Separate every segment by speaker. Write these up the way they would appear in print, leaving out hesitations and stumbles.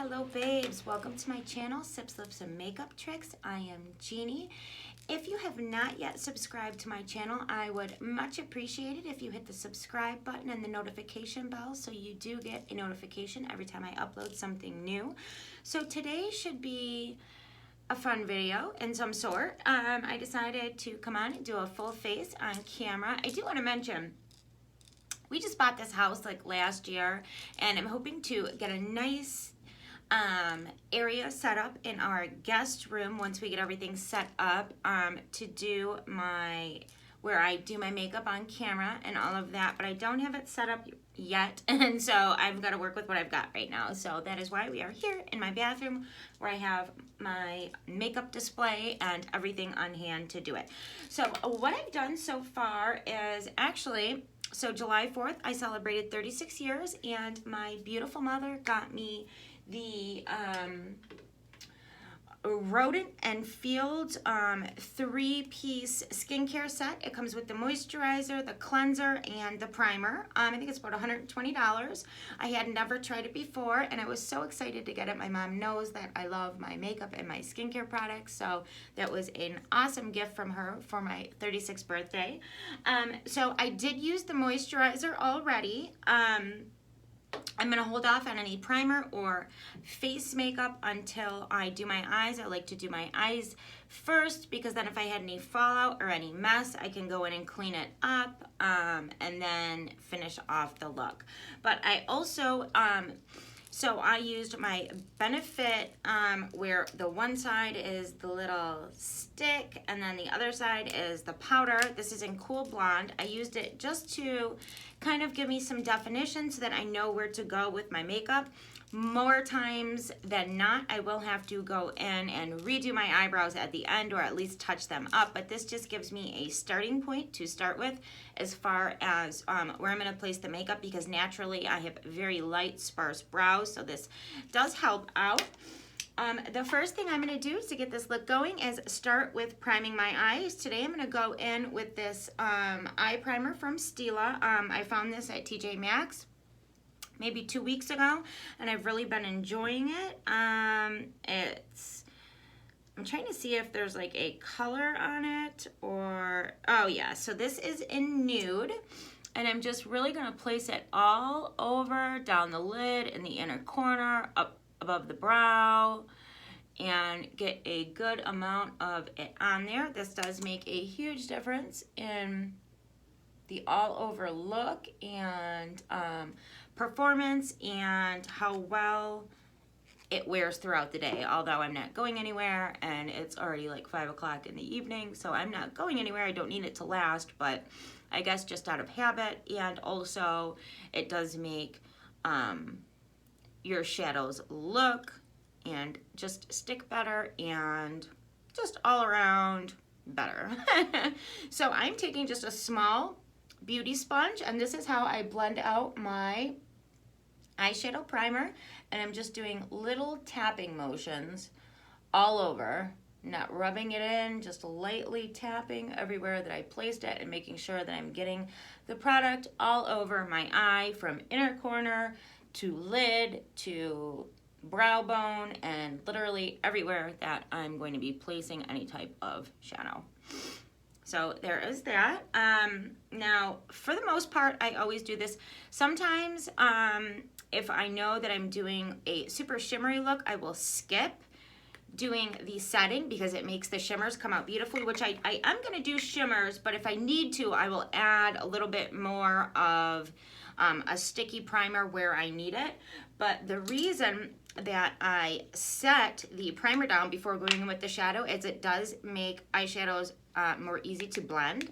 Speaker 1: Hello babes, welcome to my channel, Sips, Lips, and Makeup Tricks. I am Jeannie. If you have not yet subscribed to my channel, I would much appreciate it if you hit the subscribe button and the notification bell so you do get a notification every time I upload something new. So today should be a fun video in some sort. I decided to come on and do a full face on camera. I do want to mention, we just bought this house like last year, and I'm hoping to get a nice area set up in our guest room once we get everything set up to do where I do my makeup on camera and all of that, but I don't have it set up yet, and so I've got to work with what I've got right now. So that is why we are here in my bathroom where I have my makeup display and everything on hand to do it. So what I've done so far is actually, so July 4th I celebrated 36 years, and my beautiful mother got me the Rodan and Fields 3-piece skincare set. It comes with the moisturizer, the cleanser, and the primer. I think it's about $120. I had never tried it before, and I was so excited to get it. My mom knows that I love my makeup and my skincare products, so that was an awesome gift from her for my 36th birthday. So I did use the moisturizer already. I'm going to hold off on any primer or face makeup until I do my eyes. I like to do my eyes first because then if I had any fallout or any mess, I can go in and clean it up and then finish off the look. But I also, so I used my Benefit where the one side is the little stick and then the other side is the powder. This is in Cool Blonde. I used it just to kind of give me some definition so that I know where to go with my makeup. More times than not, I will have to go in and redo my eyebrows at the end or at least touch them up, but this just gives me a starting point to start with as far as where I'm going to place the makeup, because naturally I have very light, sparse brows, so this does help out. The first thing I'm going to do to get this look going is start with priming my eyes. Today I'm going to go in with this eye primer from Stila. I found this at TJ Maxx maybe 2 weeks ago, and I've really been enjoying it. I'm trying to see if there's like a color on it or, oh yeah, so this is in Nude, and I'm just really going to place it all over, down the lid, in the inner corner, up above the brow, and get a good amount of it on there. This does make a huge difference in the all over look and performance and how well it wears throughout the day. Although I'm not going anywhere and it's already like 5 o'clock in the evening, so I'm not going anywhere. I don't need it to last, but I guess just out of habit, and also it does make your shadows look and just stick better and just all around better. So I'm taking just a small beauty sponge, and this is how I blend out my eyeshadow primer, and I'm just doing little tapping motions all over, not rubbing it in, just lightly tapping everywhere that I placed it and making sure that I'm getting the product all over my eye, from inner corner to lid to brow bone, and literally everywhere that I'm going to be placing any type of shadow. So there is that. Now, for the most part, I always do this. Sometimes, if I know that I'm doing a super shimmery look, I will skip doing the setting because it makes the shimmers come out beautifully, which I am going to do shimmers, but if I need to, I will add a little bit more of a sticky primer where I need it. But the reason that I set the primer down before going in with the shadow is it does make eyeshadows more easy to blend.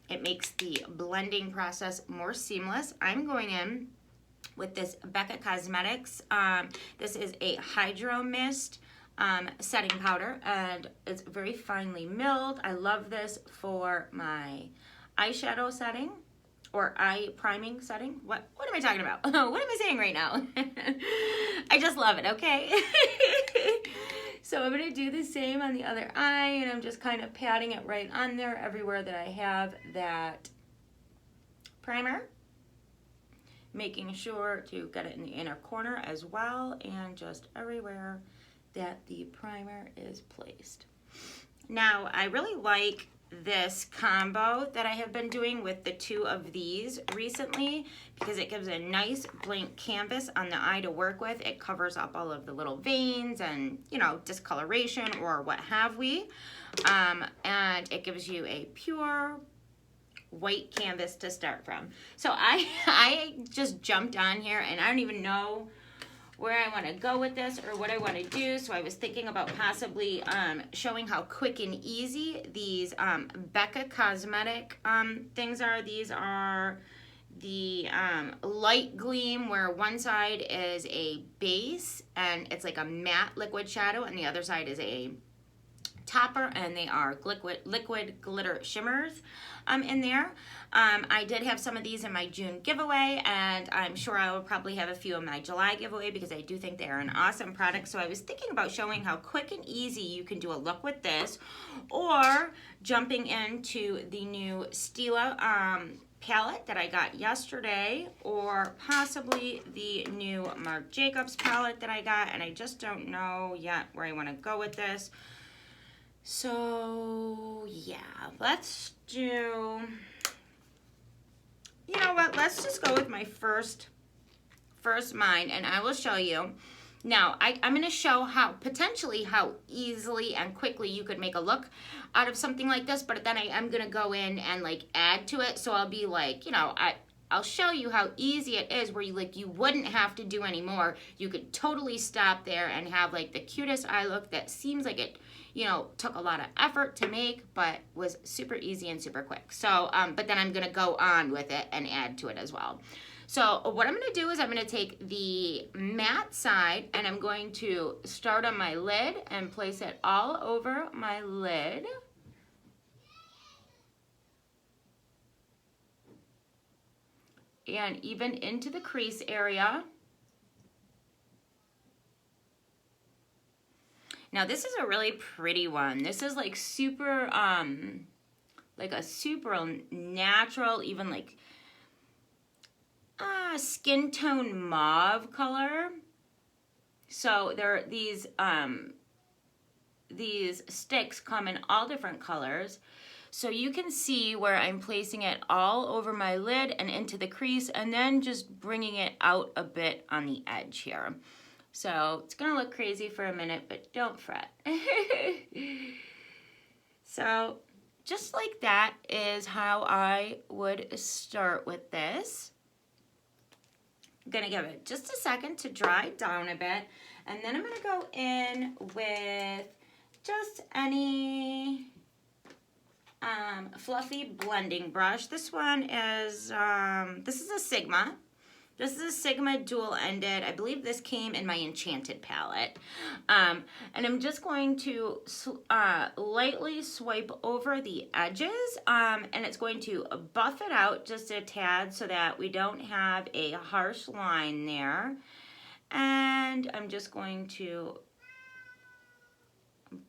Speaker 1: It makes the blending process more seamless. I'm going in with this Becca Cosmetics. This is a Hydro Mist setting powder, and it's very finely milled. I love this for my eyeshadow setting or eye priming setting. What am I talking about? What am I saying right now? I just love it, okay? So I'm gonna do the same on the other eye, and I'm just kind of patting it right on there everywhere that I have that primer. making sure to get it in the inner corner as well, and just everywhere that the primer is placed. Now, I really like this combo that I have been doing with the two of these recently because it gives a nice blank canvas on the eye to work with. It covers up all of the little veins and, you know, discoloration or what have we. And it gives you a pure white canvas to start from. So I just jumped on here and I don't even know where I want to go with this or what I want to do. So I was thinking about possibly showing how quick and easy these Becca cosmetic things are. These are the light gleam, where one side is a base and it's like a matte liquid shadow and the other side is a topper, and they are liquid glitter shimmers in there. I did have some of these in my June giveaway, and I'm sure I will probably have a few in my July giveaway because I do think they are an awesome product. So I was thinking about showing how quick and easy you can do a look with this, or jumping into the new Stila palette that I got yesterday, or possibly the new Marc Jacobs palette that I got, and I just don't know yet where I want to go with this. So yeah, let's do, you know what, let's just go with my first mine, and I will show you. Now, I'm going to show how easily and quickly you could make a look out of something like this, but then I'm going to go in and like add to it. So I'll be like, you know, I'll show you how easy it is, where you wouldn't have to do any more. You could totally stop there and have like the cutest eye look that seems like it, you know, took a lot of effort to make, but was super easy and super quick. So, but then I'm going to go on with it and add to it as well. So what I'm going to do is I'm going to take the matte side and I'm going to start on my lid and place it all over my lid. And even into the crease area. Now this is a really pretty one. This is like super, like a super natural, even like skin tone mauve color. So there, these sticks come in all different colors. So you can see where I'm placing it all over my lid and into the crease, and then just bringing it out a bit on the edge here. So it's gonna look crazy for a minute, but don't fret. So just like that is how I would start with this. I'm gonna give it just a second to dry down a bit, and then I'm gonna go in with just any fluffy blending brush. This one is, this is a Sigma. This is a Sigma dual-ended. I believe this came in my Enchanted palette. And I'm just going to lightly swipe over the edges, and it's going to buff it out just a tad so that we don't have a harsh line there. And I'm just going to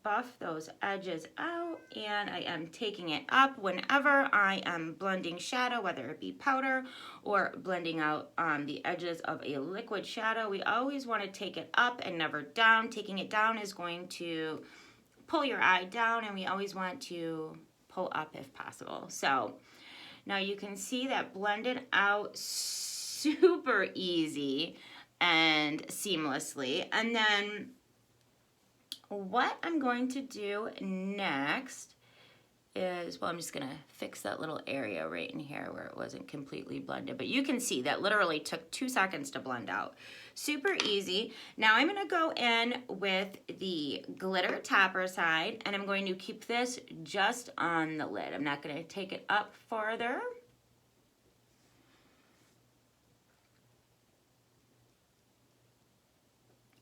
Speaker 1: buff those edges out, and I am taking it up whenever I am blending shadow, whether it be powder or blending out the edges of a liquid shadow. We always want to take it up and never down. Taking it down is going to pull your eye down, and we always want to pull up if possible. So now you can see that blended out super easy and seamlessly. And then what I'm going to do next is, well, I'm just gonna fix that little area right in here where it wasn't completely blended, but you can see that literally took 2 seconds to blend out. Super easy. Now I'm gonna go in with the glitter topper side, and I'm going to keep this just on the lid. I'm not gonna take it up farther.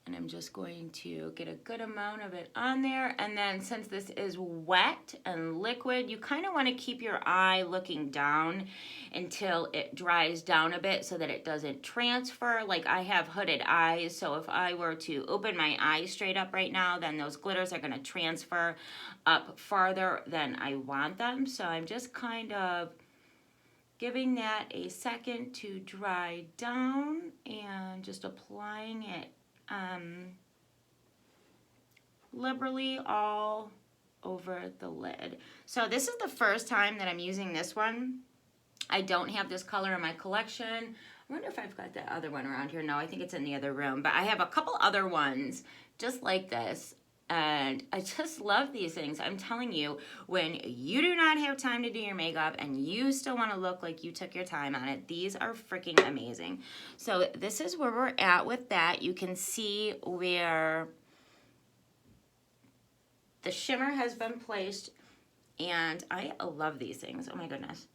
Speaker 1: And I'm just going to get a good amount of it on there. And then since this is wet and liquid, you kind of want to keep your eye looking down until it dries down a bit so that it doesn't transfer. Like, I have hooded eyes, so if I were to open my eyes straight up right now, then those glitters are going to transfer up farther than I want them. So I'm just kind of giving that a second to dry down and just applying it liberally all over the lid. So this is the first time that I'm using this one. I don't have this color in my collection. I wonder if I've got that other one around here. No, I think it's in the other room, but I have a couple other ones just like this. And I just love these things. I'm telling you, when you do not have time to do your makeup and you still want to look like you took your time on it, these are freaking amazing. So this is where we're at with that. You can see where the shimmer has been placed, and I love these things. Oh my goodness.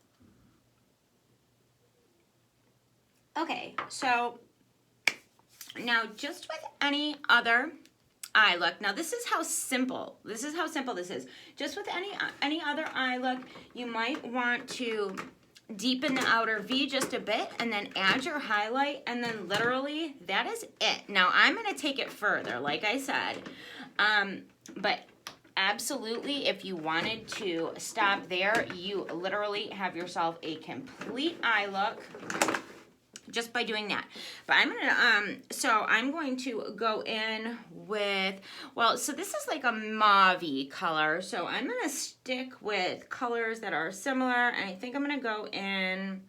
Speaker 1: Okay, so now just with any other eye look, now this is how simple this is. Just with any other eye look, you might want to deepen the outer V just a bit and then add your highlight, and then literally that is it. Now I'm going to take it further, like I said, but absolutely, if you wanted to stop there, you literally have yourself a complete eye look just by doing that. But I'm going to go in with, well, so this is like a mauve-y color, so I'm gonna stick with colors that are similar, and I think I'm gonna go in,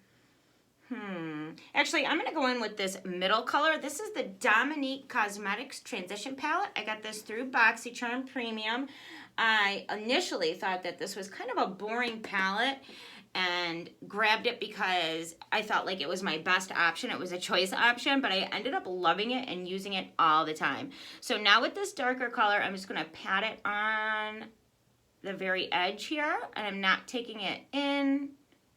Speaker 1: actually I'm gonna go in with this middle color. This is the Dominique Cosmetics Transition Palette. I got this through BoxyCharm Premium. I initially thought that this was kind of a boring palette and grabbed it because I felt like it was my best option. It was a choice option, but I ended up loving it and using it all the time. So now with this darker color, I'm just gonna pat it on the very edge here, and I'm not taking it in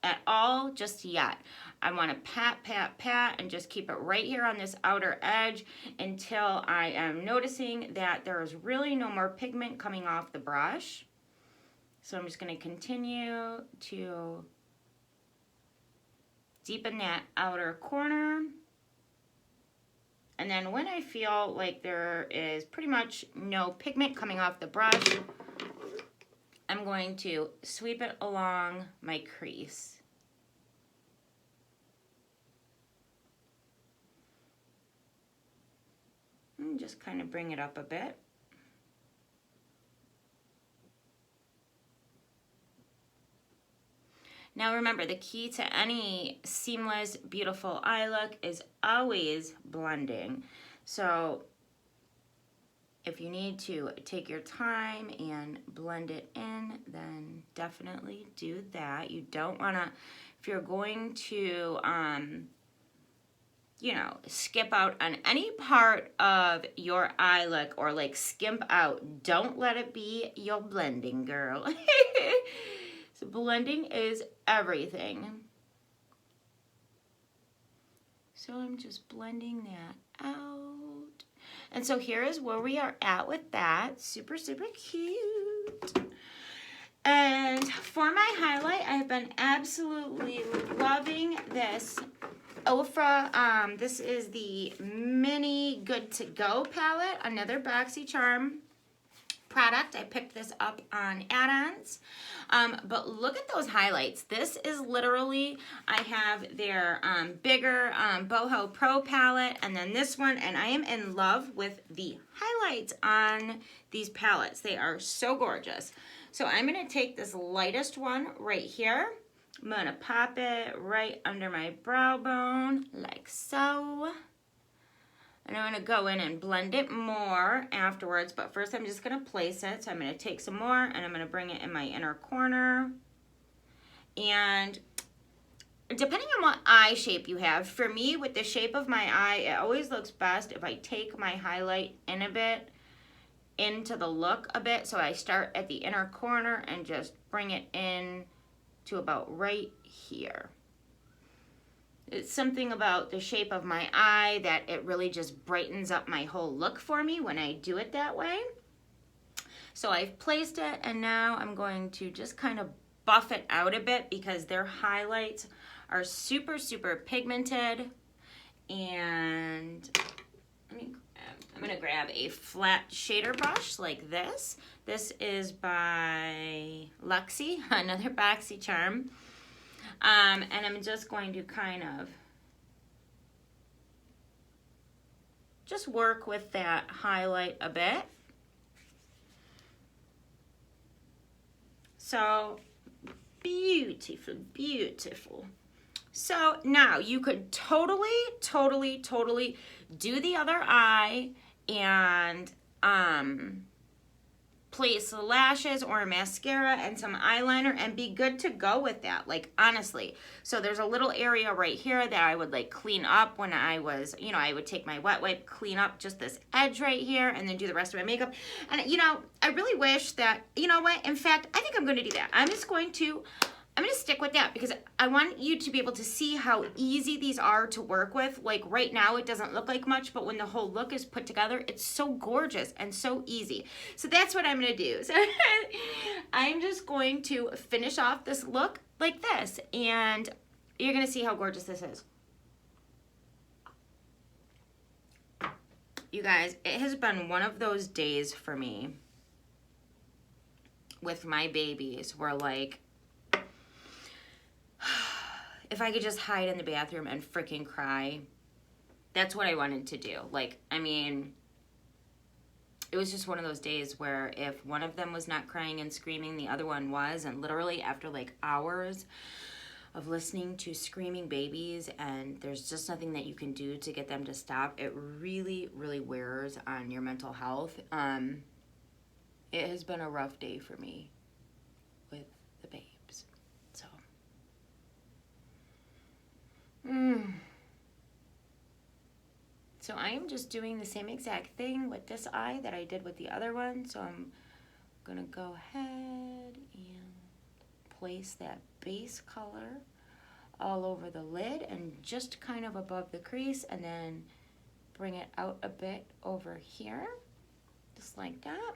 Speaker 1: at all just yet. I wanna pat, pat, pat, and just keep it right here on this outer edge until I am noticing that there is really no more pigment coming off the brush. So I'm just going to continue to deepen that outer corner. And then when I feel like there is pretty much no pigment coming off the brush, I'm going to sweep it along my crease. And just kind of bring it up a bit. Now remember, the key to any seamless, beautiful eye look is always blending. So if you need to take your time and blend it in, then definitely do that. You don't wanna, if you're going to, you know, skip out on any part of your eye look or like skimp out, don't let it be your blending, girl. So blending is everything. So I'm just blending that out. And so here is where we are at with that. Super, super cute. And for my highlight, I've been absolutely loving this Ofra. This is the Mini Good To Go palette, another BoxyCharm product. I picked this up on add-ons. But look at those highlights. This is literally, I have their bigger Boho Pro palette, and then this one, and I am in love with the highlights on these palettes. They are so gorgeous. So I'm going to take this lightest one right here. I'm going to pop it right under my brow bone, like so. And I'm going to go in and blend it more afterwards, but first I'm just going to place it. So I'm going to take some more and I'm going to bring it in my inner corner. And depending on what eye shape you have, for me with the shape of my eye, it always looks best if I take my highlight in a bit, into the look a bit. So I start at the inner corner and just bring it in to about right here. It's something about the shape of my eye that it really just brightens up my whole look for me when I do it that way. So I've placed it, and now I'm going to just kind of buff it out a bit because their highlights are super, super pigmented. And I'm going to grab a flat shader brush like this. This is by Luxie, another BoxyCharm. And I'm just going to kind of just work with that highlight a bit. So beautiful, beautiful. So now you could totally do the other eye and place lashes or mascara and some eyeliner and be good to go with that, like honestly. So there's a little area right here that I would like clean up when I was, you know, I would take my wet wipe, clean up just this edge right here and then do the rest of my makeup. And you know, I really wish that, you know what, in fact, I think I'm going to do that. I'm going to stick with that because I want you to be able to see how easy these are to work with. Like right now, it doesn't look like much, but when the whole look is put together, it's so gorgeous and so easy. So that's what I'm going to do. So I'm just going to finish off this look like this, and you're going to see how gorgeous this is. You guys, it has been one of those days for me with my babies where like, if I could just hide in the bathroom and freaking cry, that's what I wanted to do. Like, I mean, it was just one of those days where if one of them was not crying and screaming, the other one was. And literally after like hours of listening to screaming babies and there's just nothing that you can do to get them to stop, it really, really wears on your mental health. It has been a rough day for me with the babes. So. So I am just doing the same exact thing with this eye that I did with the other one. So I'm gonna go ahead and place that base color all over the lid and just kind of above the crease, and then bring it out a bit over here, just like that.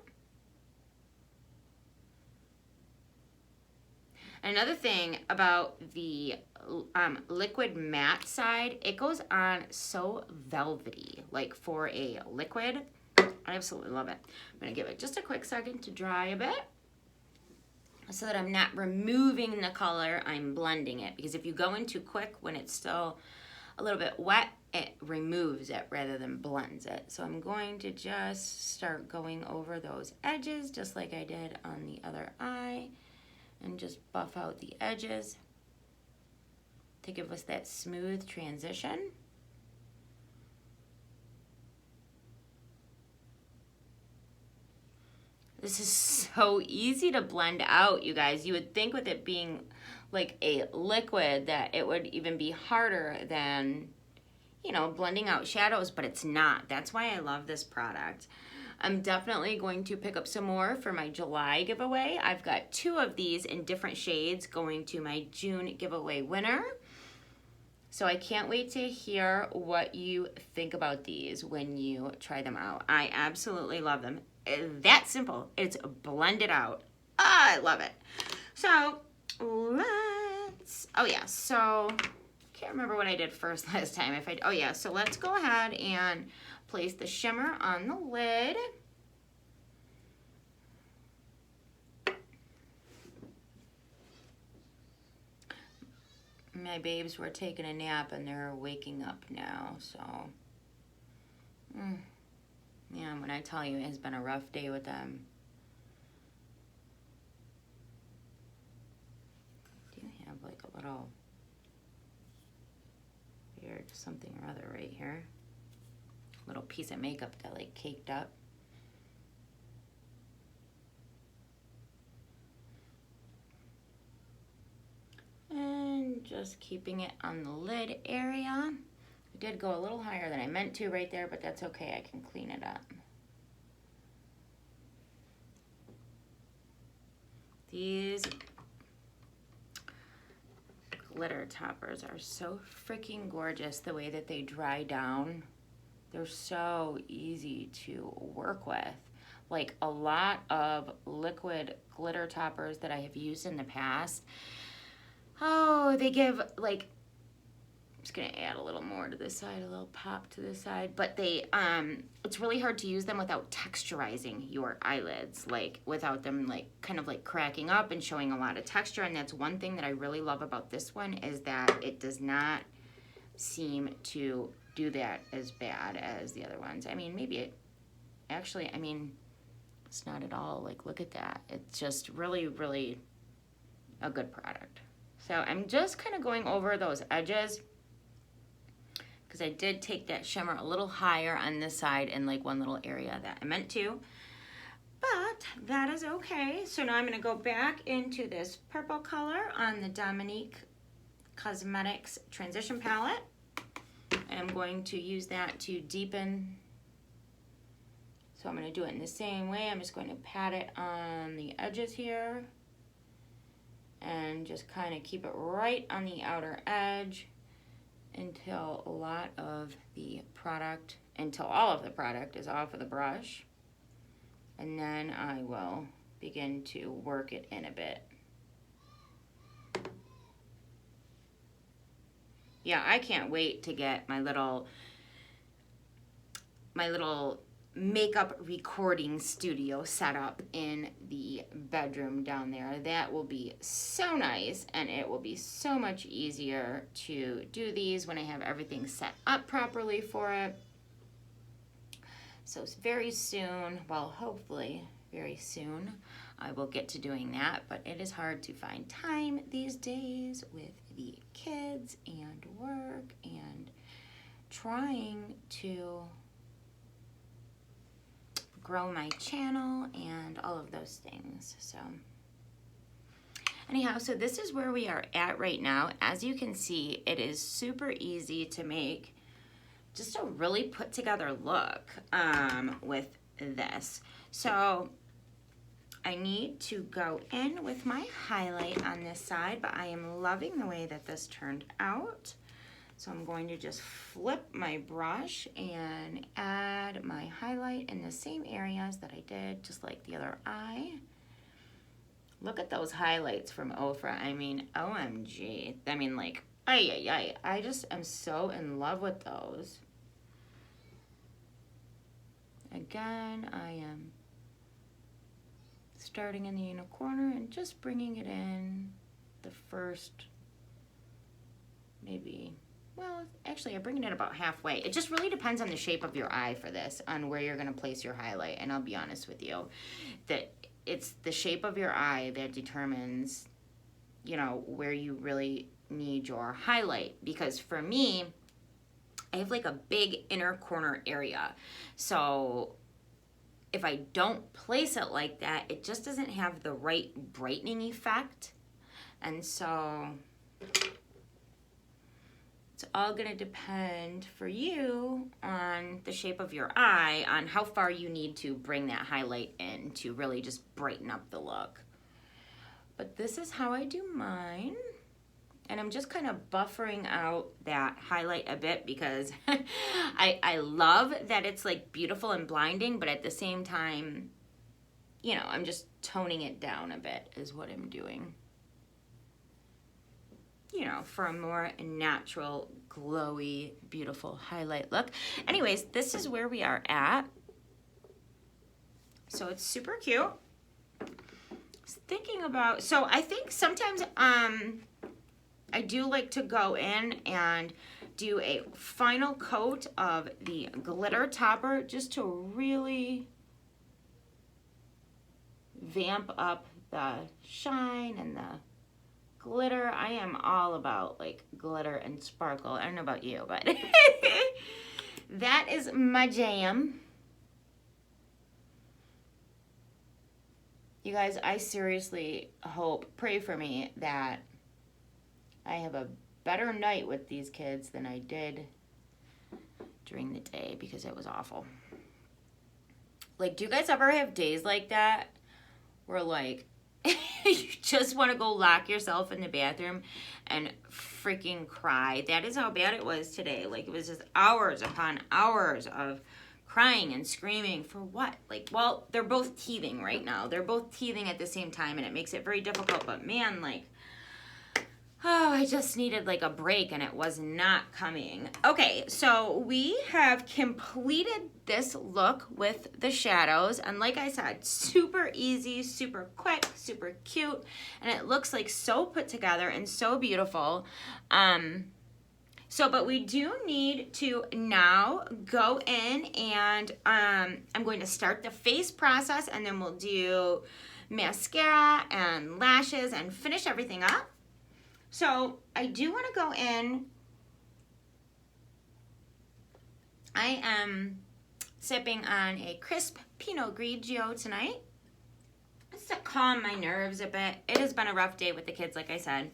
Speaker 1: Another thing about the liquid matte side, it goes on so velvety, like for a liquid. I absolutely love it. I'm gonna give it just a quick second to dry a bit so that I'm not removing the color, I'm blending it. Because if you go in too quick when it's still a little bit wet, it removes it rather than blends it. So I'm going to just start going over those edges just like I did on the other eye, and just buff out the edges to give us that smooth transition. This is so easy to blend out, you guys. You would think with it being like a liquid that it would even be harder than, you know, blending out shadows, but it's not. That's why I love this product. I'm definitely going to pick up some more for my July giveaway. I've got 2 of these in different shades going to my June giveaway winner. So I can't wait to hear what you think about these when you try them out. I absolutely love them. That simple. It's blended out. I love it. So let's, oh yeah, so can't remember what I did first last time. Oh yeah, so let's go ahead and place the shimmer on the lid. My babes were taking a nap and they're waking up now, so yeah, when I tell you it has been a rough day with them. Do you have like a little weird something or other right here? Little piece of makeup that like caked up. And just keeping it on the lid area. I did go a little higher than I meant to right there, but that's okay, I can clean it up. These glitter toppers are so freaking gorgeous the way that they dry down. They're so easy to work with. Like a lot of liquid glitter toppers that I have used in the past, oh, they give like just gonna add a little more to this side, a little pop to this side. But they, it's really hard to use them without texturizing your eyelids, like without them like kind of like cracking up and showing a lot of texture. And that's one thing that I really love about this one, is that it does not seem to do that as bad as the other ones. I mean, maybe it actually, I mean, it's not at all like, look at that. It's just really, really a good product. So I'm just kind of going over those edges, because I did take that shimmer a little higher on this side in like one little area that I meant to, but that is okay. So now I'm going to go back into this purple color on the Dominique Cosmetics Transition Palette. And I'm going to use that to deepen. So I'm going to do it in the same way. I'm just going to pat it on the edges here and just kind of keep it right on the outer edge until all of the product is off of the brush. And then I will begin to work it in a bit. Yeah, I can't wait to get my little makeup recording studio set up in the bedroom down there. That will be so nice, and it will be so much easier to do these when I have everything set up properly for it. So very soon, well, hopefully very soon, I will get to doing that, but it is hard to find time these days with the kids and work and trying to grow my channel and all of those things. So anyhow, so this is where we are at right now. As you can see, it is super easy to make just a really put together look with this. So I need to go in with my highlight on this side, but I am loving the way that this turned out. So I'm going to just flip my brush and add my highlight in the same areas that I did, just like the other eye. Look at those highlights from Ofra. I mean, OMG. I mean, like, I just am so in love with those. Again, I am starting in the inner corner and just bringing it in the first, maybe, well, actually I'm bringing it about halfway. It just really depends on the shape of your eye for this, on where you're gonna place your highlight. And I'll be honest with you, that it's the shape of your eye that determines, you know, where you really need your highlight. Because for me, I have like a big inner corner area. So if I don't place it like that, it just doesn't have the right brightening effect. And so it's all gonna depend for you on the shape of your eye, on how far you need to bring that highlight in to really just brighten up the look. But this is how I do mine. And I'm just kind of buffering out that highlight a bit, because I love that it's like beautiful and blinding, but at the same time, you know, I'm just toning it down a bit is what I'm doing. You know, for a more natural, glowy, beautiful highlight look. Anyways, this is where we are at. So it's super cute. I was thinking about, so I think sometimes, I do like to go in and do a final coat of the glitter topper, just to really vamp up the shine and the glitter. I am all about like glitter and sparkle. I don't know about you, but that is my jam. You guys, I seriously hope, pray for me that I have a better night with these kids than I did during the day, because it was awful. Like, do you guys ever have days like that where like you just want to go lock yourself in the bathroom and freaking cry? That is how bad it was today. Like, it was just hours upon hours of crying and screaming for what? Like, well, they're both teething right now. They're both teething at the same time, and it makes it very difficult. But man, like, Oh, I just needed like a break and it was not coming. Okay, so we have completed this look with the shadows. And like I said, super easy, super quick, super cute. And it looks like so put together and so beautiful. But we do need to now go in and I'm going to start the face process and then we'll do mascara and lashes and finish everything up. So I do want to go in. I am sipping on a crisp Pinot Grigio tonight. Just to calm my nerves a bit. It has been a rough day with the kids, like I said.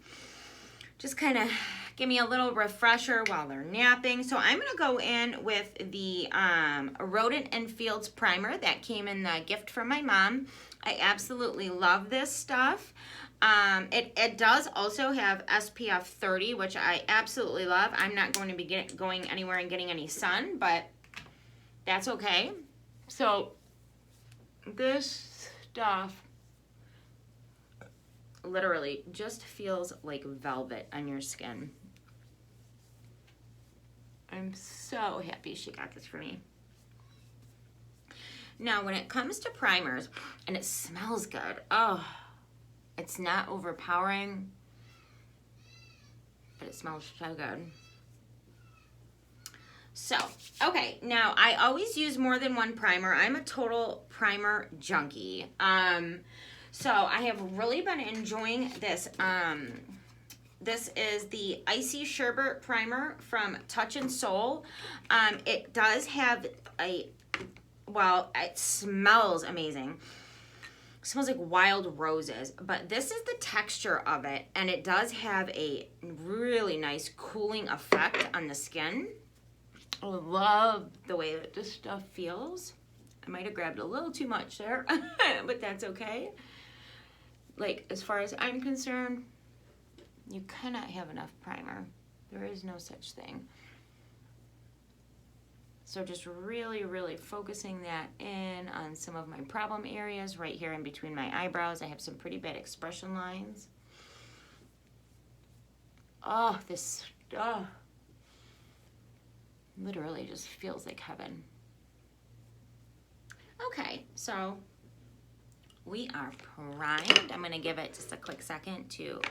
Speaker 1: Just kind of give me a little refresher while they're napping. So I'm going to go in with the Rodan and Fields primer that came in the gift from my mom. I absolutely love this stuff. It does also have SPF 30, which I absolutely love. I'm not going to be going anywhere and getting any sun, but that's okay. So this stuff literally just feels like velvet on your skin. I'm so happy she got this for me. Now, when it comes to primers, and it smells good, oh, it's not overpowering, but it smells so good. So, okay, now I always use more than one primer. I'm a total primer junkie. So I have really been enjoying this. This is the Icy Sherbet Primer from Touch and Soul. It does have well, it smells amazing. It smells like wild roses, but this is the texture of it, and it does have a really nice cooling effect on the skin. I love the way that this stuff feels. I might have grabbed a little too much there, but that's okay. Like, as far as I'm concerned, you cannot have enough primer. There is no such thing. So just really, really focusing that in on some of my problem areas right here in between my eyebrows. I have some pretty bad expression lines. Oh, this stuff literally just feels like heaven. Okay, so we are primed. I'm gonna give it just a quick second to,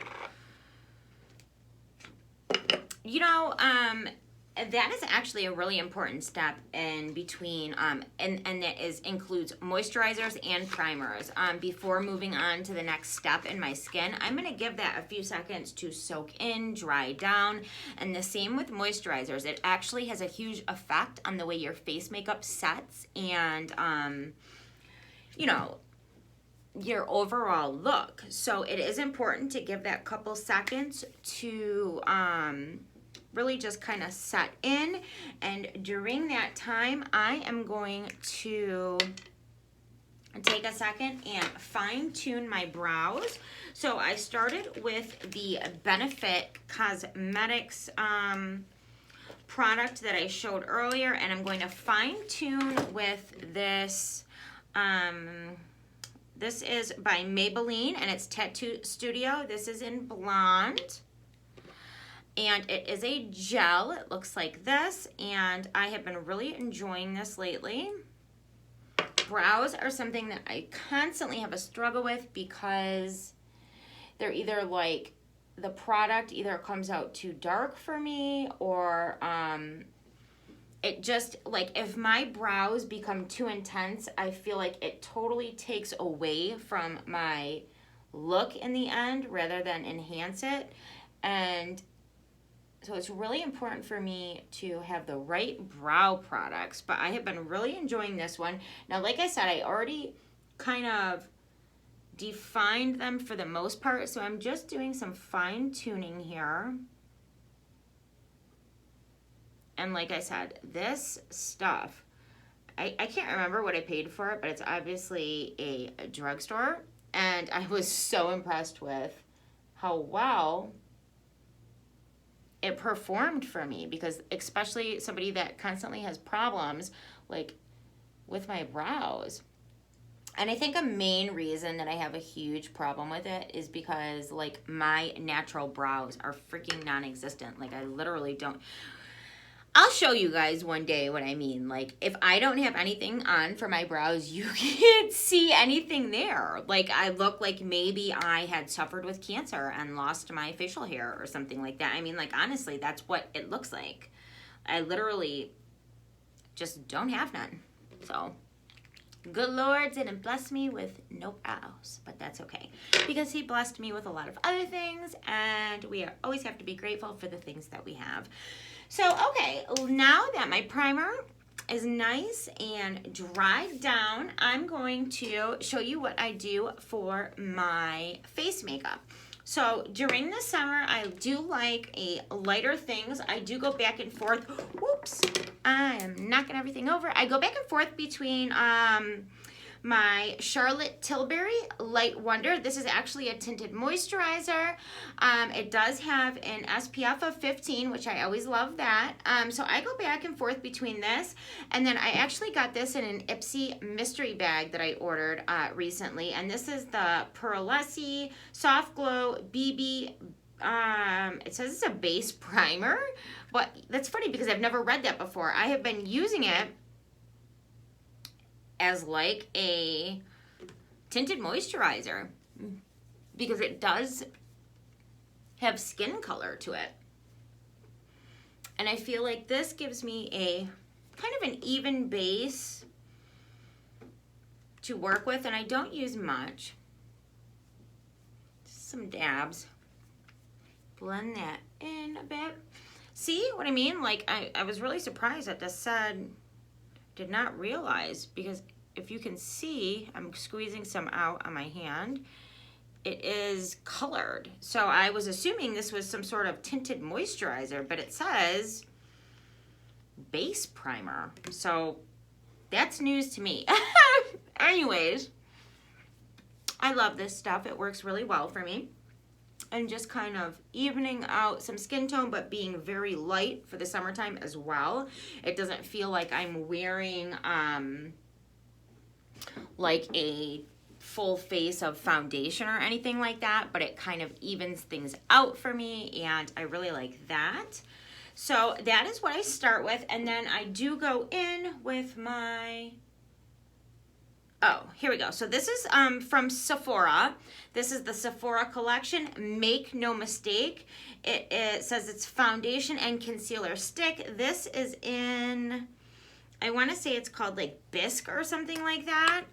Speaker 1: that is actually a really important step in between, and that includes moisturizers and primers. Before moving on to the next step in my skin, I'm gonna give that a few seconds to soak in, dry down, and the same with moisturizers. It actually has a huge effect on the way your face makeup sets and, your overall look. So it is important to give that couple seconds to really just kind of set in. And during that time, I am going to take a second and fine tune my brows. So I started with the Benefit Cosmetics product that I showed earlier, and I'm going to fine tune with this. This is by Maybelline, and it's Tattoo Studio. This is in Blonde. And it is a gel. It looks like this, and I have been really enjoying this lately. Brows are something that I constantly have a struggle with because they're either like, the product either comes out too dark for me, or it just, like, if my brows become too intense, I feel like it totally takes away from my look in the end rather than enhance it. And so it's really important for me to have the right brow products, but I have been really enjoying this one. Now, like I said, I already kind of defined them for the most part, so I'm just doing some fine tuning here. And like I said, this stuff, I can't remember what I paid for it, but it's obviously a drugstore, and I was so impressed with how well it performed for me, because especially somebody that constantly has problems like with my brows, And I think a main reason that I have a huge problem with it is because, like, my natural brows are freaking non-existent. Like, I literally don't. I'll show you guys one day what I mean. Like, if I don't have anything on for my brows, you can't see anything there. Like, I look like maybe I had suffered with cancer and lost my facial hair or something like that. I mean, like, honestly, that's what it looks like. I literally just don't have none. So, good Lord didn't bless me with no brows, but that's okay, because he blessed me with a lot of other things, and we always have to be grateful for the things that we have. So, okay, now that my primer is nice and dried down, I'm going to show you what I do for my face makeup. So during the summer, I do like a lighter things. I do go back and forth. Whoops, I am knocking everything over. I go back and forth between my Charlotte Tilbury Light Wonder. This is actually a tinted moisturizer. It does have an SPF of 15, which I always love that. So I go back and forth between this, and then I actually got this in an Ipsy mystery bag that I ordered recently, and this is the Pearlescent Soft Glow BB. It says it's a base primer, but that's funny because I've never read that before. I have been using it as like a tinted moisturizer because it does have skin color to it. And I feel like this gives me a kind of an even base to work with, and I don't use much. Just some dabs. Blend that in a bit. See what I mean? Like, I was really surprised that this said, did not realize, because if you can see, I'm squeezing some out on my hand. It is colored. So I was assuming this was some sort of tinted moisturizer, but it says base primer. So that's news to me. Anyways, I love this stuff. It works really well for me. And just kind of evening out some skin tone, but being very light for the summertime as well. It doesn't feel like I'm wearing like a full face of foundation or anything like that, but it kind of evens things out for me, and I really like that. So that is what I start with, and then I do go in with my... Oh, here we go. So this is from Sephora. This is the Sephora collection. Make no mistake. It says it's foundation and concealer stick. This is in, I want to say it's called like Bisque or something like that.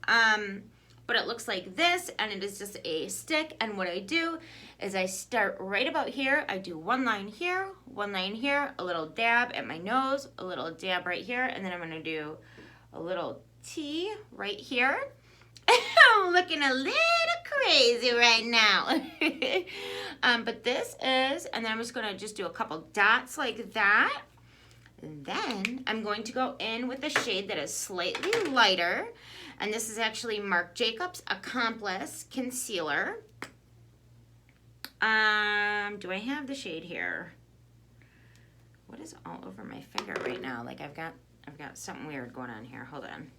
Speaker 1: But it looks like this, and it is just a stick. And what I do is I start right about here. I do one line here, a little dab at my nose, a little dab right here, and then I'm going to do a little T right here. I'm looking a little crazy right now. But this is, and then I'm just going to just do a couple dots like that. And then I'm going to go in with a shade that is slightly lighter. And this is actually Marc Jacobs Accomplice Concealer. Do I have the shade here? What is all over my finger right now? Like I've got something weird going on here. Hold on.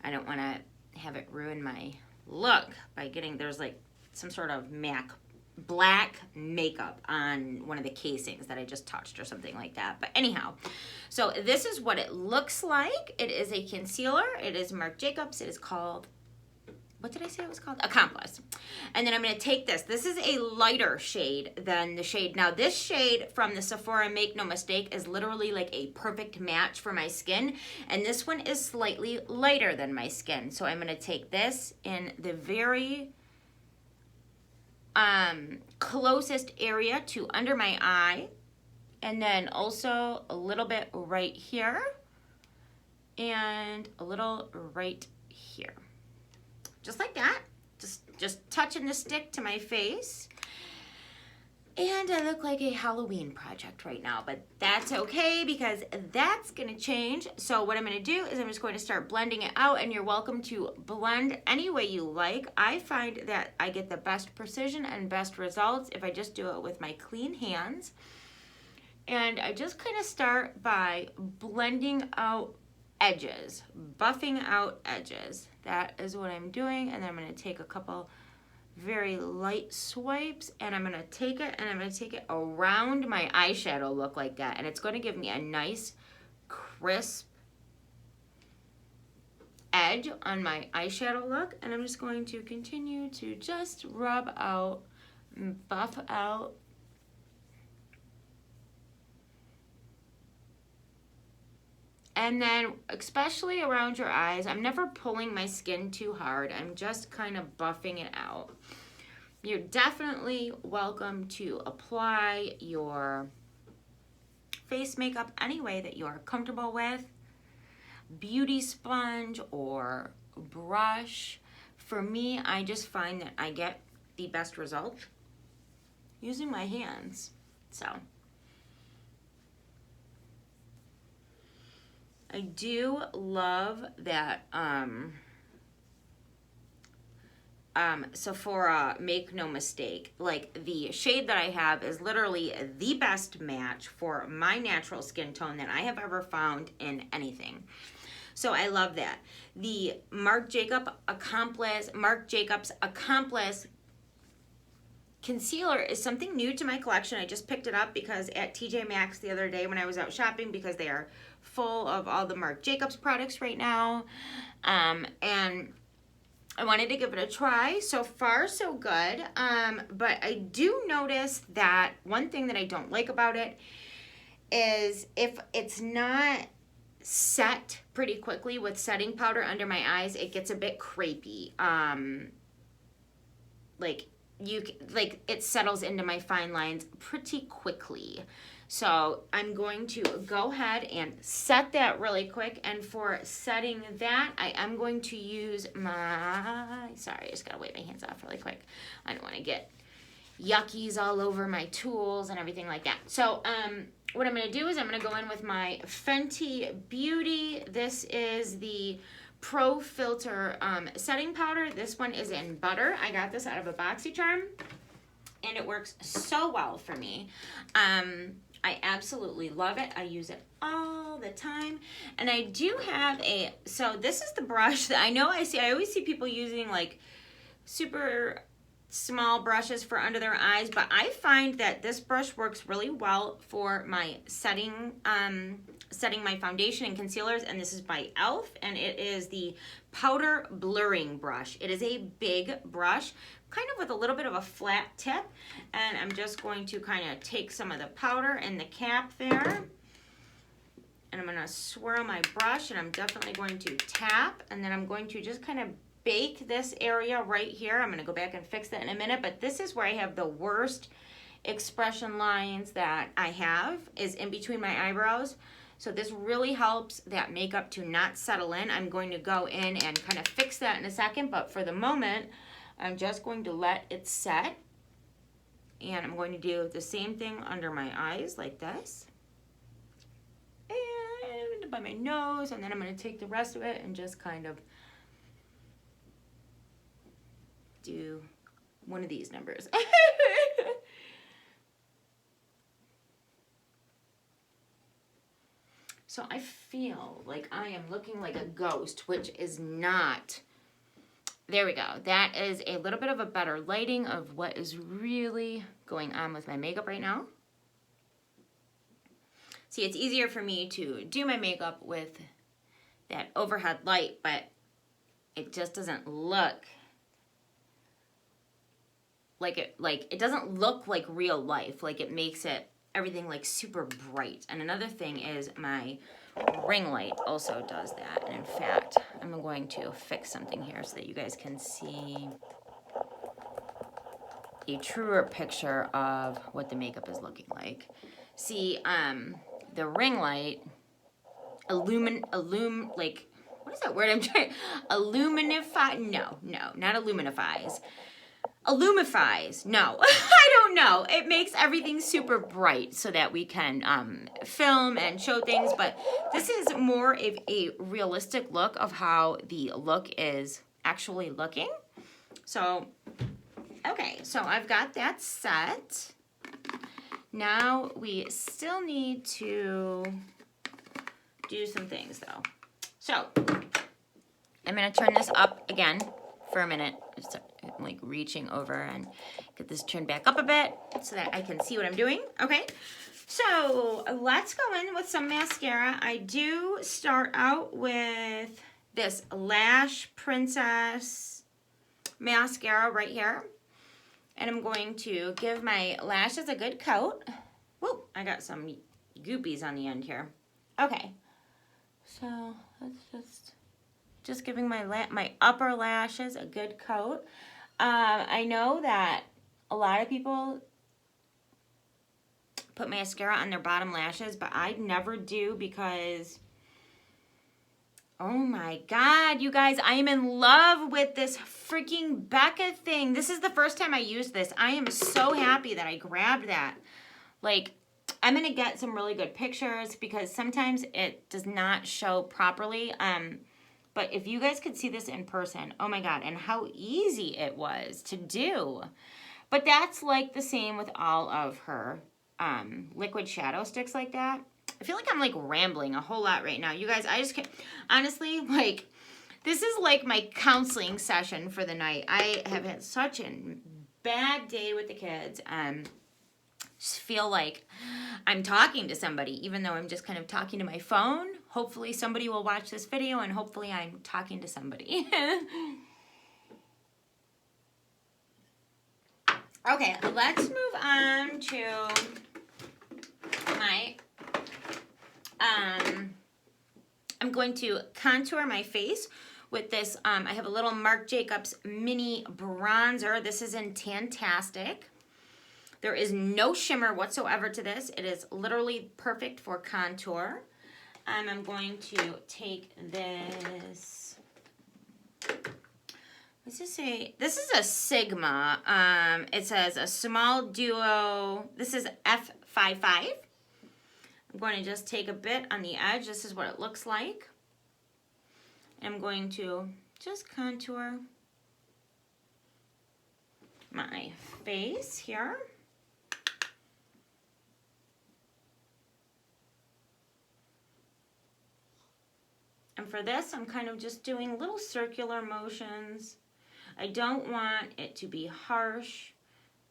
Speaker 1: I don't want to have it ruin my look by getting, there's like some sort of MAC black makeup on one of the casings that I just touched or something like that. But anyhow, so this is what it looks like. It is a concealer. It is Marc Jacobs. It is called, what did I say it was called? Accomplice. And then I'm going to take this. This is a lighter shade than the shade. Now this shade from the Sephora Make No Mistake is literally like a perfect match for my skin. And this one is slightly lighter than my skin. So I'm going to take this in the very closest area to under my eye. And then also a little bit right here. And a little right here. Just like that, just touching the stick to my face. And I look like a Halloween project right now, but that's okay because that's gonna change. So what I'm gonna do is I'm just going to start blending it out, and you're welcome to blend any way you like. I find that I get the best precision and best results if I just do it with my clean hands. And I just kind of start by blending out edges, buffing out edges. That is what I'm doing. And then I'm going to take a couple very light swipes, and I'm going to take it and I'm going to take it around my eyeshadow look like that. And it's going to give me a nice crisp edge on my eyeshadow look. And I'm just going to continue to just rub out, buff out. And then, especially around your eyes, I'm never pulling my skin too hard. I'm just kind of buffing it out. You're definitely welcome to apply your face makeup any way that you are comfortable with. Beauty sponge or brush. For me, I just find that I get the best result using my hands. So I do love that Sephora, make no mistake, like the shade that I have is literally the best match for my natural skin tone that I have ever found in anything. So I love that. The Marc Jacobs Accomplice concealer is something new to my collection. I just picked it up because at TJ Maxx the other day when I was out shopping, because they are full of all the Marc Jacobs products right now. And I wanted to give it a try. So far, so good. But I do notice that one thing that I don't like about it is if it's not set pretty quickly with setting powder under my eyes, it gets a bit crepey. Like it settles into my fine lines pretty quickly. So I'm going to go ahead and set that really quick. And for setting that, I am going to use my, sorry, I just gotta wipe my hands off really quick. I don't want to get yuckies all over my tools and everything like that. So what I'm going to do is I'm going to go in with my Fenty Beauty. This is the Pro Filter setting powder. This one is in butter. I got this out of a BoxyCharm, and it works so well for me. I absolutely love it. I use it all the time. And I do have so this is the brush that I always see people using like super small brushes for under their eyes, but I find that this brush works really well for my setting my foundation and concealers. And this is by e.l.f. and it is the powder blurring brush. It is a big brush, kind of with a little bit of a flat tip, and I'm just going to kind of take some of the powder in the cap there, and I'm going to swirl my brush, and I'm definitely going to tap, and then I'm going to just kind of bake this area right here. I'm going to go back and fix that in a minute, but this is where I have the worst expression lines that I have, is in between my eyebrows. So this really helps that makeup to not settle in. I'm going to go in and kind of fix that in a second, but for the moment, I'm just going to let it set. And I'm going to do the same thing under my eyes like this. And by my nose, and then I'm going to take the rest of it and just kind of do one of these numbers. So I feel like I am looking like a ghost, which is not. There we go. That is a little bit of a better lighting of what is really going on with my makeup right now. See, it's easier for me to do my makeup with that overhead light, but it just doesn't look like it doesn't look like real life. Like it makes it everything like super bright. And another thing is my ring light also does that. And in fact, I'm going to fix something here so that you guys can see a truer picture of what the makeup is looking like. See, the ring light like, what is that word I'm trying? Not illuminifies. Illumifies. No, I don't know. It makes everything super bright so that we can film and show things, but this is more of a realistic look of how the look is actually looking. So, okay, so I've got that set. Now we still need to do some things though. So I'm gonna turn this up again for a minute. Just like reaching over and get this turned back up a bit so that I can see what I'm doing. Okay, so let's go in with some mascara. I do start out with this Lash Princess mascara right here. And I'm going to give my lashes a good coat. Whoa, I got some goopies on the end here. Okay, so let's just giving my upper lashes a good coat. I know that a lot of people put mascara on their bottom lashes, but I never do because, oh my God, you guys, I am in love with this freaking Becca thing. This is the first time I used this. I am so happy that I grabbed that. Like, I'm going to get some really good pictures because sometimes it does not show properly. But if you guys could see this in person, oh my God, and how easy it was to do. But that's like the same with all of her liquid shadow sticks like that. I feel like I'm like rambling a whole lot right now. You guys, I just can't, honestly, like, this is like my counseling session for the night. I have had such a bad day with the kids. Just feel like I'm talking to somebody, even though I'm just kind of talking to my phone. Hopefully somebody will watch this video and hopefully I'm talking to somebody. Okay, let's move on to my, I'm going to contour my face with this, I have a little Marc Jacobs mini bronzer. This is in Tantastic. There is no shimmer whatsoever to this. It is literally perfect for contour. I'm going to take this, let's just say, this is a Sigma. It says a small duo, this is F55. I'm going to just take a bit on the edge. This is what it looks like. I'm going to just contour my face here. And for this, I'm kind of just doing little circular motions. I don't want it to be harsh.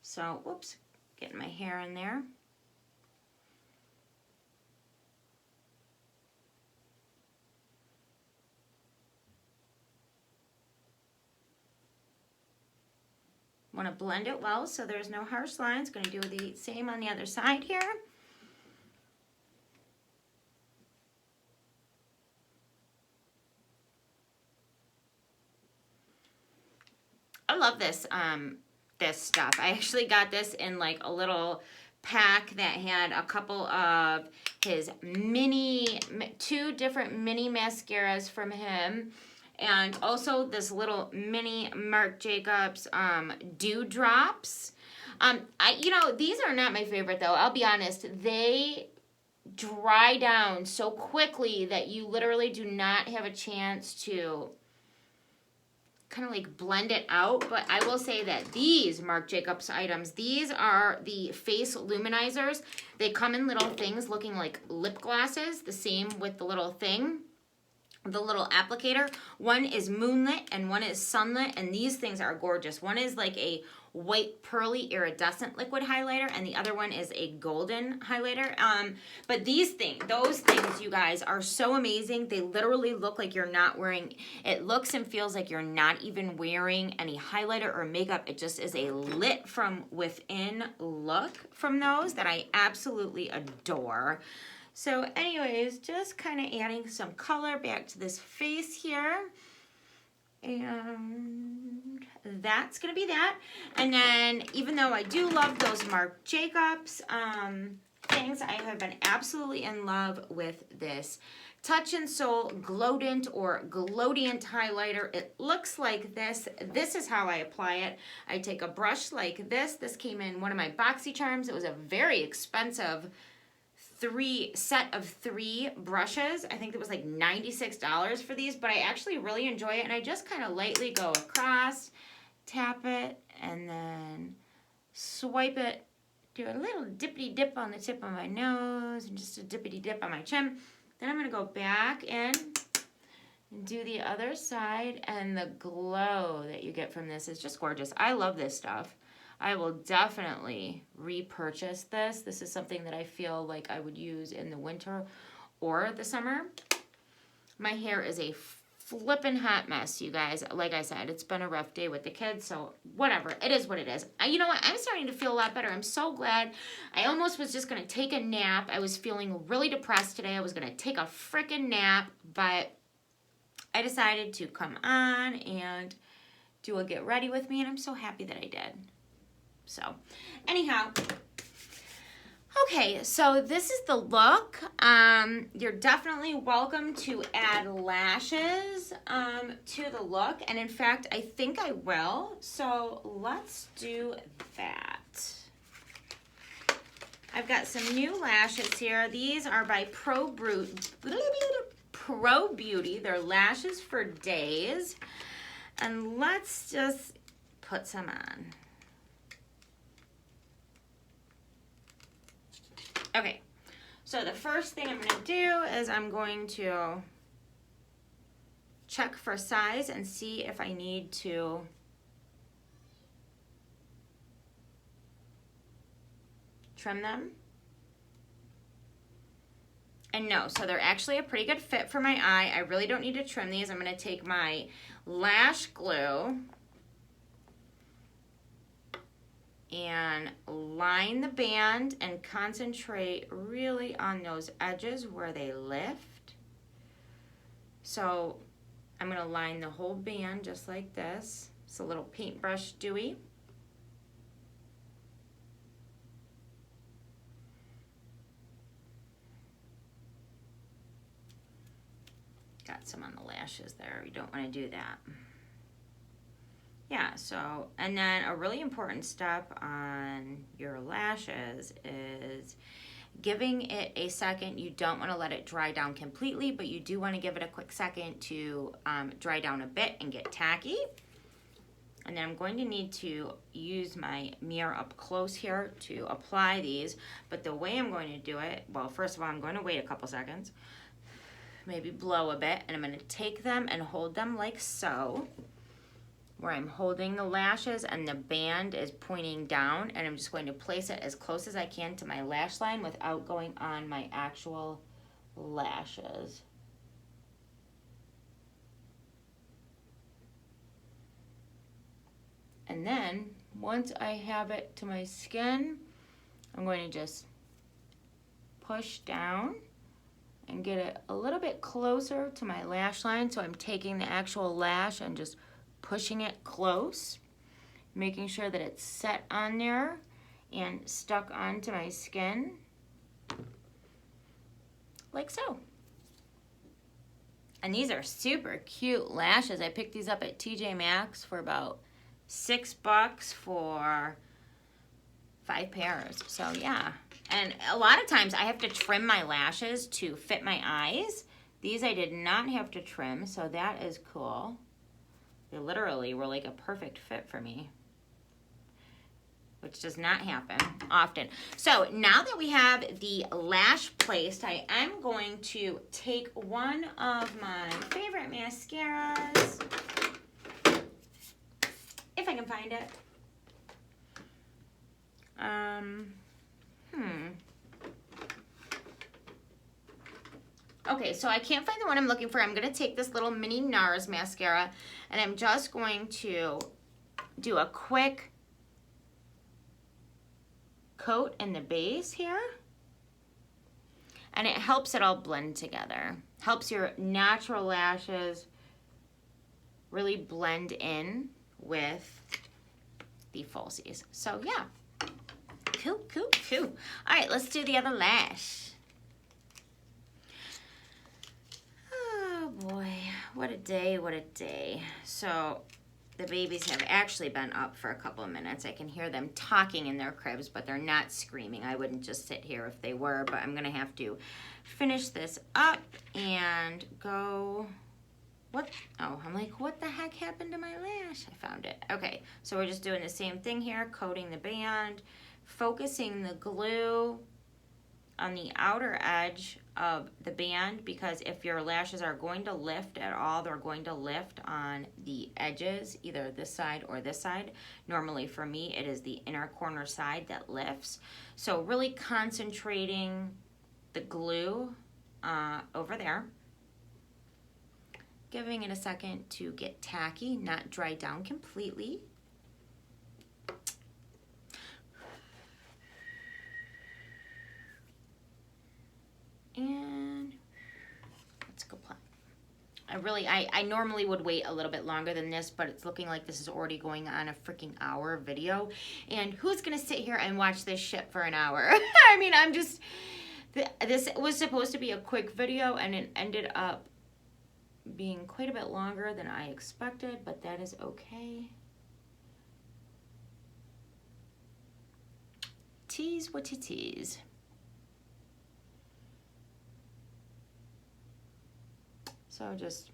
Speaker 1: So, whoops, getting my hair in there. Want to blend it well so there's no harsh lines. Going to do the same on the other side here. I love this this stuff. I actually got this in like a little pack that had a couple of his two different mini mascaras from him, and also this little mini Marc Jacobs dewdrops. You know, these are not my favorite though. I'll be honest. They dry down so quickly that you literally do not have a chance to kind of like blend it out. But I will say that these Marc Jacobs items, these are the face luminizers. They come in little things looking like lip glosses, the same with the little thing, the little applicator. One is moonlit and one is sunlit, and these things are gorgeous. One is like a white pearly iridescent liquid highlighter, and the other one is a golden highlighter. But those things, you guys, are so amazing. They literally look like you're not wearing, it looks and feels like you're not even wearing any highlighter or makeup. It just is a lit from within look from those that I absolutely adore. So anyways, just kind of adding some color back to this face here. And that's going to be that. And then, even though I do love those Marc Jacobs things, I have been absolutely in love with this Touch and Soul Glowdant or Glowdient highlighter. It looks like this. This is how I apply it. I take a brush like this. This came in one of my BoxyCharms. It was a very expensive set of 3 brushes. I think it was like $96 for these, but I actually really enjoy it, and I just kind of lightly go across, tap it, and then swipe it, do a little dippity dip on the tip of my nose, and just a dippity dip on my chin. Then I'm going to go back in do the other side, and the glow that you get from this is just gorgeous. I love this stuff. I will definitely repurchase this. This is something that I feel like I would use in the winter or the summer. My hair is a flippin' hot mess, you guys. Like I said, it's been a rough day with the kids, so whatever. It is what it is. You know what? I'm starting to feel a lot better. I'm so glad. I almost was just going to take a nap. I was feeling really depressed today. I was going to take a frickin' nap, but I decided to come on and do a get ready with me, and I'm so happy that I did. So, anyhow, okay, so this is the look. You're definitely welcome to add lashes to the look, and in fact, I think I will. So let's do that. I've got some new lashes here. These are by Pro Beauty. They're lashes for days. And let's just put some on. Okay, so the first thing I'm going to do is I'm going to check for size and see if I need to trim them. And no, so they're actually a pretty good fit for my eye. I really don't need to trim these. I'm going to take my lash glue and line the band and concentrate really on those edges where they lift. So I'm going to line the whole band just like this. It's a little paintbrush dewy. Got some on the lashes there. You don't want to do that. Yeah, so, and then a really important step on your lashes is giving it a second. You don't want to let it dry down completely, but you do want to give it a quick second to dry down a bit and get tacky. And then I'm going to need to use my mirror up close here to apply these. But the way I'm going to do it, well, first of all, I'm going to wait a couple seconds, maybe blow a bit, and I'm going to take them and hold them like so, where I'm holding the lashes and the band is pointing down, and I'm just going to place it as close as I can to my lash line without going on my actual lashes. And then once I have it to my skin, I'm going to just push down and get it a little bit closer to my lash line. So I'm taking the actual lash and just pushing it close, making sure that it's set on there and stuck onto my skin, like so. And these are super cute lashes. I picked these up at TJ Maxx for about $6 for 5 pairs. So yeah. And a lot of times I have to trim my lashes to fit my eyes. These I did not have to trim, so that is cool. They literally were like a perfect fit for me, which does not happen often. So now that we have the lash placed, I am going to take one of my favorite mascaras, if I can find it. Okay, so I can't find the one I'm looking for. I'm going to take this little mini NARS mascara, and I'm just going to do a quick coat in the base here. And it helps it all blend together. Helps your natural lashes really blend in with the falsies. So yeah, cool, cool, cool. All right, let's do the other lash. Oh boy, what a day, what a day. So the babies have actually been up for a couple of minutes. I can hear them talking in their cribs, but they're not screaming. I wouldn't just sit here if they were, but I'm gonna have to finish this up and go. What? Oh, I'm like, what the heck happened to my lash? I found it. Okay, so we're just doing the same thing here, coating the band, focusing the glue on the outer edge of the band, because if your lashes are going to lift at all, they're going to lift on the edges, either this side or this side. Normally for me, it is the inner corner side that lifts. So really concentrating the glue over there. Giving it a second to get tacky, not dry down completely. And let's go apply. I normally would wait a little bit longer than this, but it's looking like this is already going on a freaking hour video. And who's gonna sit here and watch this shit for an hour? I mean, this was supposed to be a quick video and it ended up being quite a bit longer than I expected, but that is okay. Tease what it is. So just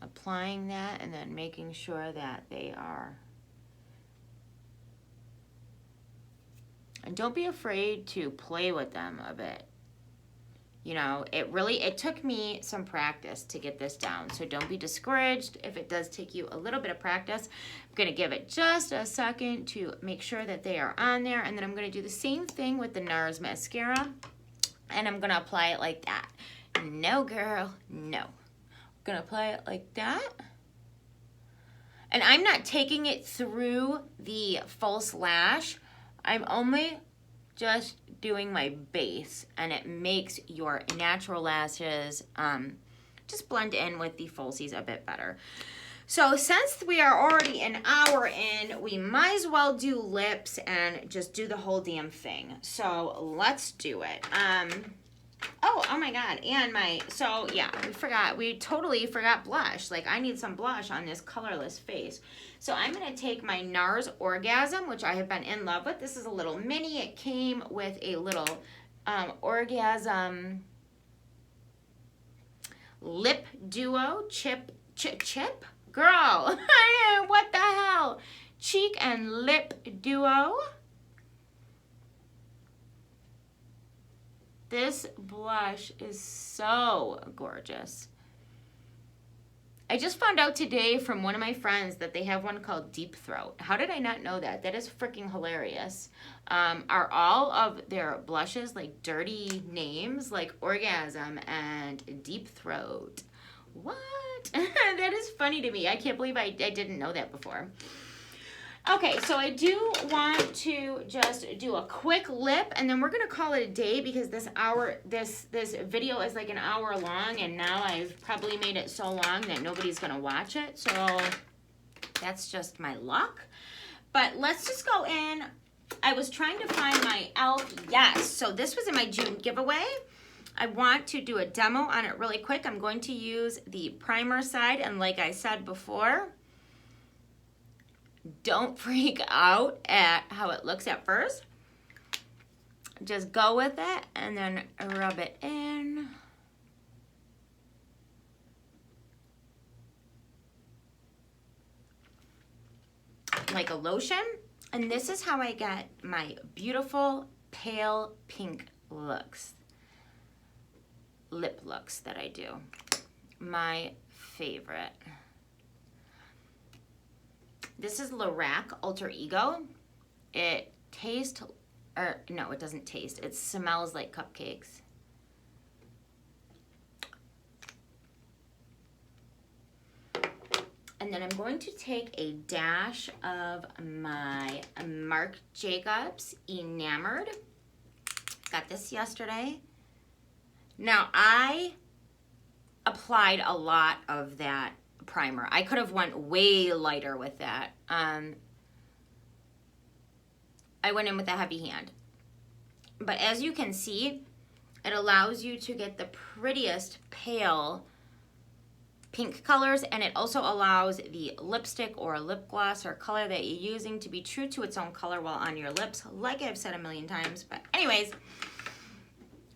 Speaker 1: applying that and then making sure that they are. And don't be afraid to play with them a bit. You know, it took me some practice to get this down. So don't be discouraged if it does take you a little bit of practice. I'm going to give it just a second to make sure that they are on there. And then I'm going to do the same thing with the NARS mascara. And I'm going to apply it like that. No, girl, no. I'm gonna apply it like that. And I'm not taking it through the false lash. I'm only just doing my base, and it makes your natural lashes just blend in with the falsies a bit better. So since we are already an hour in, we might as well do lips and just do the whole damn thing. So let's do it. Oh my God, and so yeah, we totally forgot blush. Like, I need some blush on this colorless face. So I'm gonna take my NARS Orgasm, which I have been in love with. This is a little mini. It came with a little Orgasm lip duo, chip, girl, what the hell? Cheek and lip duo. This blush is so gorgeous. I just found out today from one of my friends that they have one called Deep Throat. How did I not know that? That is freaking hilarious. Are all of their blushes like dirty names like Orgasm and Deep Throat? What? That is funny to me. I can't believe I didn't know that before. Okay, so I do want to just do a quick lip, and then we're gonna call it a day, because this video is like an hour long, and now I've probably made it so long that nobody's gonna watch it. So that's just my luck. But let's just go in. I was trying to find my e.l.f. Yes, so this was in my June giveaway. I want to do a demo on it really quick. I'm going to use the primer side, and like I said before, don't freak out at how it looks at first. Just go with it and then rub it in. Like a lotion. And this is how I get my beautiful pale pink looks. Lip looks that I do. My favorite. This is Lorac Alter Ego. It tastes, or no, it doesn't taste. It smells like cupcakes. And then I'm going to take a dash of my Marc Jacobs Enamored. Got this yesterday. Now, I applied a lot of that primer. I could have went way lighter with that. I went in with a heavy hand. But as you can see, it allows you to get the prettiest pale pink colors, and it also allows the lipstick or lip gloss or color that you're using to be true to its own color while on your lips, like I've said a million times. But anyways,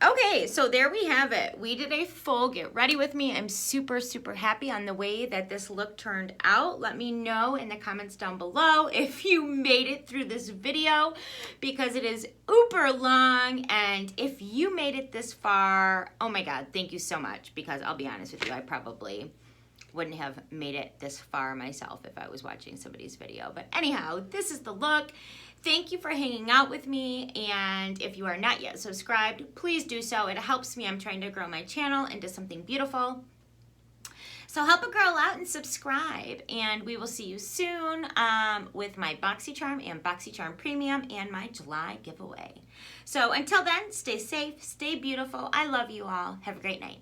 Speaker 1: Okay, so there we have it. We did a full get ready with me. I'm super, super happy on the way that this look turned out. Let me know in the comments down below if you made it through this video, because it is uber long. And if you made it this far, oh my God, thank you so much. Because I'll be honest with you, I probably wouldn't have made it this far myself if I was watching somebody's video. But anyhow, this is the look. Thank you for hanging out with me, and if you are not yet subscribed, please do so. It helps me. I'm trying to grow my channel into something beautiful. So help a girl out and subscribe, and we will see you soon with my BoxyCharm and BoxyCharm Premium and my July giveaway. So until then, stay safe, stay beautiful. I love you all. Have a great night.